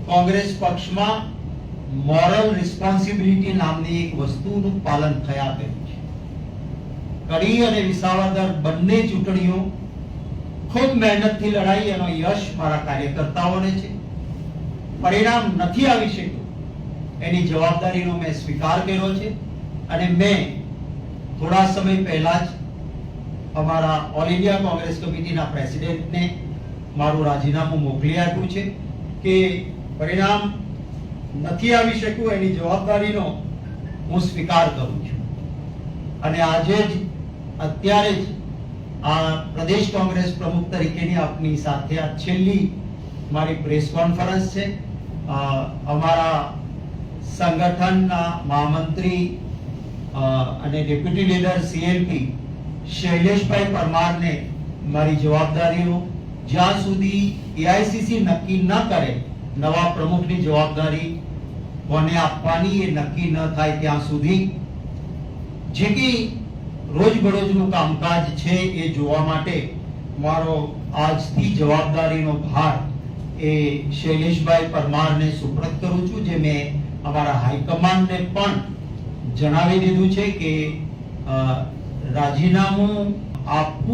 કોંગ્રેસ પક્ષમાં moral responsibility નામની એક વસ્તુનું પાલન થયા કર્યું છે. કડી અને વિસાવદર બંને ચૂંટણીઓ ખૂબ મહેનતથી લડાઈ એનો યશ મારા કાર્યકર્તાઓને છે. પરિણામ નથી આવી શક્યું એની જવાબદારીનો મેં સ્વીકાર કર્યો છે અને મેં થોડા સમય પહેલા જ અમારા ઓલ ઇન્ડિયા કોંગ્રેસ કમિટીના પ્રેસિડેન્ટને મારું રાજીનામું મોકલી આપ્યું છે કે પરિણામ નથી આવી શક્યું એની જવાબદારીનો હું સ્વીકાર કરું છું. અને આજે જ અત્યારે જ આ પ્રદેશ કોંગ્રેસ પ્રમુખ તરીકેની આપની સાથે આ છેલ્લી મારી પ્રેસ કોન્ફરન્સ છે. અમારા સંગઠનના મહામંત્રી અને ડેપ્યુટી લીડર સીએલપી શૈલેષભાઈ પરમારને મારી જવાબદારીઓ જ્યાં સુધી એઆઈસીસી નક્કી ન કરે નવા પ્રમુખની જવાબદારી કોને આપવાની એ નક્કી ન થાય ત્યાં સુધી જે કે રોજબરોજનું કામકાજ છે એ જોવા માટે મારો આજથી જવાબદારીનો ભાર એ શૈલેષભાઈ પરમારને સુપ્રત કરું છું, જે મેં અમારા હાઈકમાન્ડને પણ જણાવી દીધું છે કે રાજીનામું આપવું